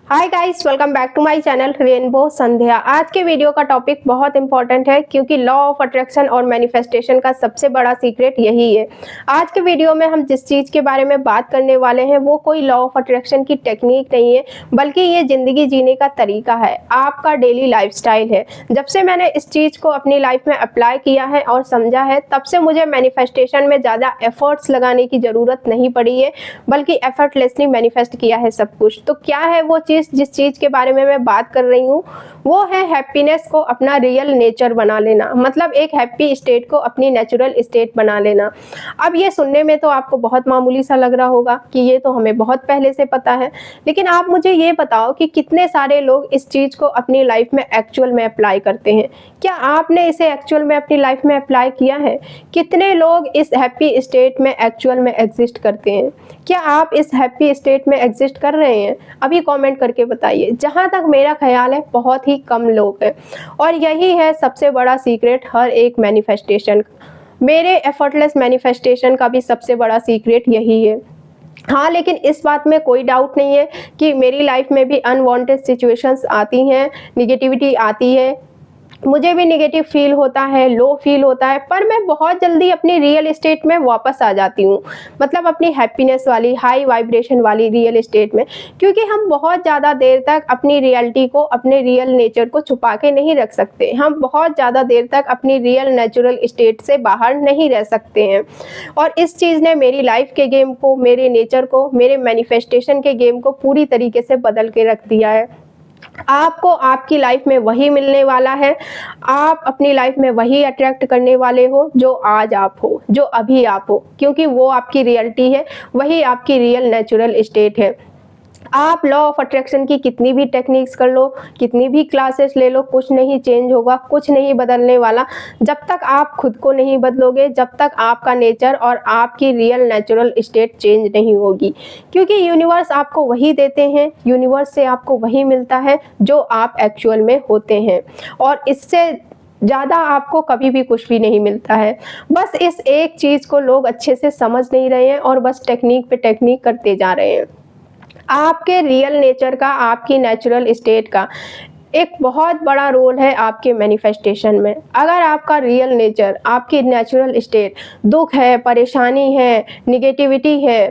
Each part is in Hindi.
Hi guys, welcome back to my channel rainbow Sandhya. आज के वीडियो का टॉपिक बहुत इंपॉर्टेंट है क्योंकि लॉ ऑफ अट्रैक्शन और मैनिफेस्टेशन का सबसे बड़ा सीक्रेट यही है। आज के वीडियो में हम जिस चीज़ के बारे में बात करने वाले हैं वो कोई लॉ ऑफ अट्रैक्शन की टेक्निक नहीं है, बल्कि ये ज़िंदगी जीने का तरीका है, आपका डेली लाइफस्टाइल है। जब से मैंने इस चीज़ को अपनी लाइफ में अप्लाई किया है और समझा है, तब से मुझे मैनिफेस्टेशन में ज़्यादा एफर्ट्स लगाने की ज़रूरत नहीं पड़ी है, बल्कि एफर्टलेसली मैनिफेस्ट किया है सब कुछ। तो क्या है वो जिस चीज के बारे में मैं बात कर रही हूँ वो है हैप्पीनेस को अपना रियल नेचर बना लेना, मतलब एक हैप्पी स्टेट को अपनी नेचुरल स्टेट बना लेना। अब ये सुनने में तो आपको बहुत मामूली सा लग रहा होगा कि ये तो हमें बहुत पहले से पता है, लेकिन आप मुझे ये बताओ कि कितने सारे लोग इस चीज को अपनी लाइफ में एक्चुअल में अप्लाई करते हैं। क्या आपने इसे एक्चुअल में अपनी लाइफ में अप्लाई किया है? कितने लोग इस हैप्पी स्टेट में एक्चुअल में एग्जिस्ट करते हैं? क्या आप इस हैप्पी स्टेट में एग्जिस्ट कर रहे हैं? अभी कमेंट करके बताइए। जहाँ तक मेरा ख्याल है बहुत ही कम लोग हैं, और यही है सबसे बड़ा सीक्रेट हर एक मैनिफेस्टेशन का। मेरे एफर्टलेस मैनिफेस्टेशन का भी सबसे बड़ा सीक्रेट यही है। हाँ, लेकिन इस बात में कोई डाउट नहीं है कि मेरी लाइफ में भी अनवांटेड सिचुएशंस आती हैं, निगेटिविटी आती है, मुझे भी नेगेटिव फील होता है, लो फील होता है, पर मैं बहुत जल्दी अपनी रियल स्टेट में वापस आ जाती हूँ, मतलब अपनी हैप्पीनेस वाली हाई वाइब्रेशन वाली रियल स्टेट में। क्योंकि हम बहुत ज़्यादा देर तक अपनी रियलिटी को, अपने रियल नेचर को छुपा के नहीं रख सकते। हम बहुत ज़्यादा देर तक अपनी रियल नेचुरल स्टेट से बाहर नहीं रह सकते हैं, और इस चीज़ ने मेरी लाइफ के गेम को, मेरे नेचर को, मेरे मैनिफेस्टेशन के गेम को पूरी तरीके से बदल के रख दिया है। आपको आपकी लाइफ में वही मिलने वाला है, आप अपनी लाइफ में वही अट्रैक्ट करने वाले हो जो आज आप हो, जो अभी आप हो, क्योंकि वो आपकी रियलिटी है, वही आपकी रियल नेचुरल स्टेट है। आप लॉ ऑफ अट्रैक्शन की कितनी भी टेक्निक्स कर लो, कितनी भी क्लासेस ले लो, कुछ नहीं चेंज होगा, कुछ नहीं बदलने वाला जब तक आप खुद को नहीं बदलोगे, जब तक आपका नेचर और आपकी रियल नेचुरल स्टेट चेंज नहीं होगी। क्योंकि यूनिवर्स आपको वही देते हैं, यूनिवर्स से आपको वही मिलता है जो आप एक्चुअल में होते हैं, और इससे ज़्यादा आपको कभी भी कुछ भी नहीं मिलता है। बस इस एक चीज़ को लोग अच्छे से समझ नहीं रहे हैं और बस टेक्निक पे टेक्निक करते जा रहे हैं। आपके रियल नेचर का, आपकी नेचुरल स्टेट का एक बहुत बड़ा रोल है आपके मैनिफेस्टेशन में। अगर आपका रियल नेचर, आपकी नेचुरल स्टेट दुख है, परेशानी है, निगेटिविटी है,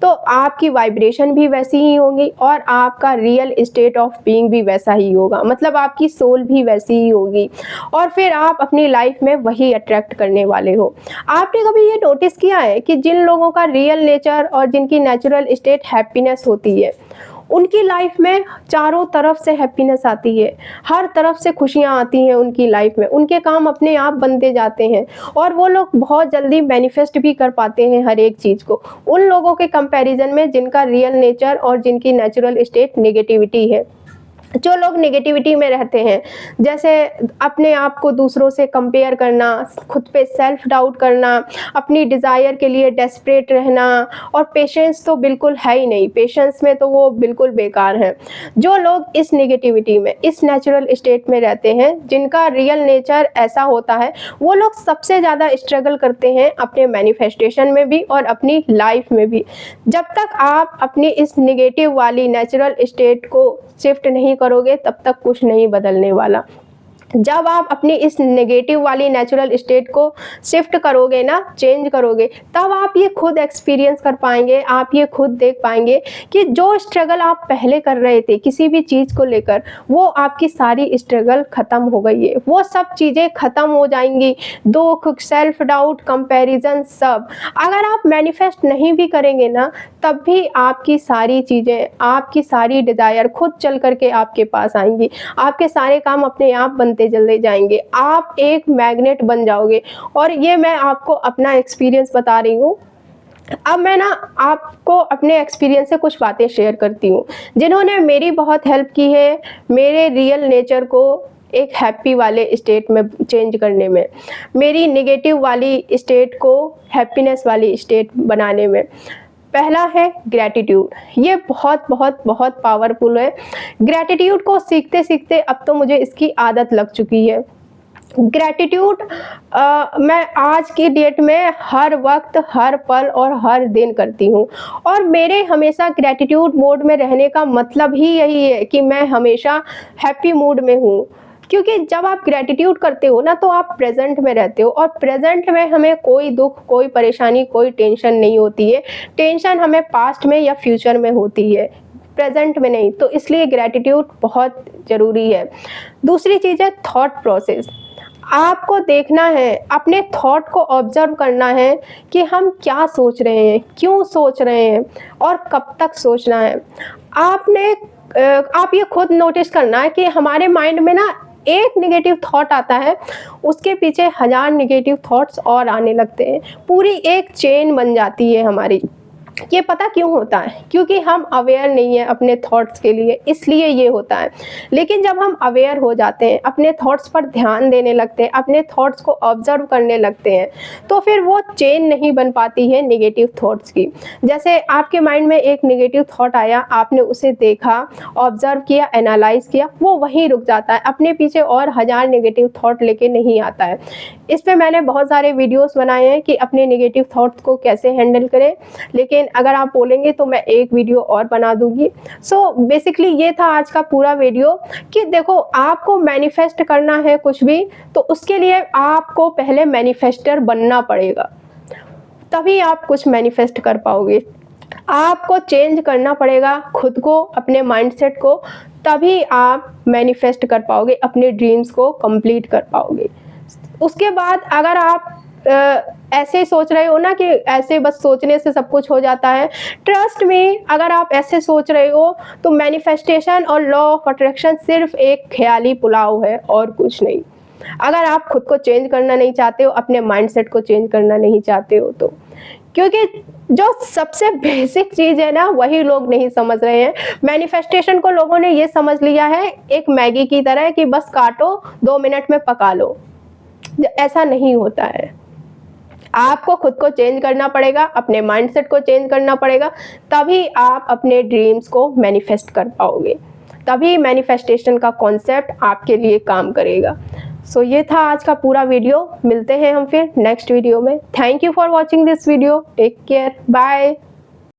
तो आपकी वाइब्रेशन भी वैसी ही होगी और आपका रियल स्टेट ऑफ बीइंग भी वैसा ही होगा, मतलब आपकी सोल भी वैसी ही होगी, और फिर आप अपनी लाइफ में वही अट्रैक्ट करने वाले हो। आपने कभी ये नोटिस किया है कि जिन लोगों का रियल नेचर और जिनकी नेचुरल स्टेट हैप्पीनेस होती है, उनकी लाइफ में चारों तरफ से हैप्पीनेस आती है, हर तरफ से खुशियाँ आती हैं उनकी लाइफ में, उनके काम अपने आप बनते जाते हैं, और वो लोग बहुत जल्दी मैनिफेस्ट भी कर पाते हैं हर एक चीज़ को, उन लोगों के कंपैरिजन में जिनका रियल नेचर और जिनकी नेचुरल स्टेट नेगेटिविटी है। जो लोग नेगेटिविटी में रहते हैं, जैसे अपने आप को दूसरों से कंपेयर करना, खुद पे सेल्फ डाउट करना, अपनी डिज़ायर के लिए डेस्परेट रहना, और पेशेंस तो बिल्कुल है ही नहीं, पेशेंस में तो वो बिल्कुल बेकार है। जो लोग इस नेगेटिविटी में, इस नेचुरल स्टेट में रहते हैं, जिनका रियल नेचर ऐसा होता है, वो लोग सबसे ज़्यादा स्ट्रगल करते हैं अपने मैनिफेस्टेशन में भी और अपनी लाइफ में भी। जब तक आप अपनी इस नेगेटिव वाली नेचुरल स्टेट को शिफ्ट नहीं करोगे, तब तक कुछ नहीं बदलने वाला। जब आप अपनी इस नेगेटिव वाली नेचुरल स्टेट को शिफ्ट करोगे ना, चेंज करोगे, तब आप ये खुद एक्सपीरियंस कर पाएंगे, आप ये खुद देख पाएंगे कि जो स्ट्रगल आप पहले कर रहे थे किसी भी चीज़ को लेकर, वो आपकी सारी स्ट्रगल ख़त्म हो गई है, वो सब चीज़ें ख़त्म हो जाएंगी। दुख, सेल्फ डाउट, कंपैरिजन, सब अगर आप मैनिफेस्ट नहीं भी करेंगे ना, तब भी आपकी सारी चीज़ें, आपकी सारी डिज़ायर खुद चल करके आपके पास आएंगी, आपके सारे काम अपने आप बनते चले जाएंगे, आप एक मैग्नेट बन जाओगे। और ये मैं आपको अपना एक्सपीरियंस बता रही हूँ। अब मैं ना आपको अपने एक्सपीरियंस से कुछ बातें शेयर करती हूँ जिन्होंने मेरी बहुत हेल्प की है मेरे रियल नेचर को एक हैप्पी वाले स्टेट में चेंज करने में, मेरी नेगेटिव वाली स्टेट को हैप्पीनेस वाली स्टेट बनाने में। पहला है ग्रैटिट्यूड। ये बहुत बहुत बहुत पावरफुल है। ग्रैटिट्यूड को सीखते सीखते अब तो मुझे इसकी आदत लग चुकी है। ग्रैटिट्यूड मैं आज की डेट में हर वक्त, हर पल और हर दिन करती हूँ, और मेरे हमेशा ग्रैटिट्यूड मोड में रहने का मतलब ही यही है कि मैं हमेशा हैप्पी मूड में हूँ। क्योंकि जब आप ग्रैटिट्यूड करते हो ना, तो आप प्रेजेंट में रहते हो, और प्रेजेंट में हमें कोई दुख, कोई परेशानी, कोई टेंशन नहीं होती है। टेंशन हमें पास्ट में या फ्यूचर में होती है, प्रेजेंट में नहीं। तो इसलिए ग्रैटिट्यूड बहुत ज़रूरी है। दूसरी चीज़ है थॉट प्रोसेस। आपको देखना है, अपने थॉट को ऑब्जर्व करना है कि हम क्या सोच रहे हैं, क्यों सोच रहे हैं, और कब तक सोचना है। आप ये खुद नोटिस करना है कि हमारे माइंड में ना एक नेगेटिव थॉट आता है, उसके पीछे 1000 नेगेटिव थॉट्स और आने लगते हैं। पूरी एक चेन बन जाती है हमारी। ये पता क्यों होता है? क्योंकि हम अवेयर नहीं है अपने थॉट्स के लिए, इसलिए ये होता है। लेकिन जब हम अवेयर हो जाते हैं, अपने थॉट्स पर ध्यान देने लगते हैं, अपने थॉट्स को ऑब्जर्व करने लगते हैं, तो फिर वो चेन नहीं बन पाती है नेगेटिव थॉट्स की। जैसे आपके माइंड में एक नेगेटिव थॉट आया, आपने उसे देखा, ऑब्जर्व किया, एनालाइज किया, वो वहीं रुक जाता है, अपने पीछे और 1000 नेगेटिव थॉट लेके नहीं आता है। इस पे मैंने बहुत सारे वीडियोस बनाए हैं कि अपने नेगेटिव थॉट्स को कैसे हैंडल करें, लेकिन अगर आप बोलेंगे तो मैं एक वीडियो और बना दूंगी। सो बेसिकली ये था आज का पूरा वीडियो कि देखो, आपको मैनिफेस्ट करना है कुछ भी, तो उसके लिए आपको पहले मैनिफेस्टर बनना पड़ेगा, तभी आप कुछ मैनिफेस्ट कर पाओगे। आपको चेंज करना पड़ेगा खुद को, अपने माइंडसेट को, तभी आप मैनिफेस्ट कर पाओगे, अपने ड्रीम्स को कंप्लीट कर पाओगे। उसके बाद अगर आप ऐसे सोच रहे हो ना कि ऐसे बस सोचने से सब कुछ हो जाता है, ट्रस्ट में, अगर आप ऐसे सोच रहे हो तो मैनिफेस्टेशन और लॉ ऑफ अट्रैक्शन सिर्फ एक ख्याली पुलाव है और कुछ नहीं। अगर आप खुद को चेंज करना नहीं चाहते हो, अपने माइंडसेट को चेंज करना नहीं चाहते हो तो, क्योंकि जो सबसे बेसिक चीज़ है ना, वही लोग नहीं समझ रहे हैं। मैनिफेस्टेशन को लोगों ने ये समझ लिया है एक मैगी की तरह कि बस काटो 2 मिनट में पका लो। ऐसा नहीं होता है। आपको खुद को चेंज करना पड़ेगा, अपने माइंडसेट को चेंज करना पड़ेगा, तभी आप अपने ड्रीम्स को मैनिफेस्ट कर पाओगे, तभी मैनिफेस्टेशन का कॉन्सेप्ट आपके लिए काम करेगा। सो ये था आज का पूरा वीडियो। मिलते हैं हम फिर नेक्स्ट वीडियो में। Thank you for watching this video. Take care, bye.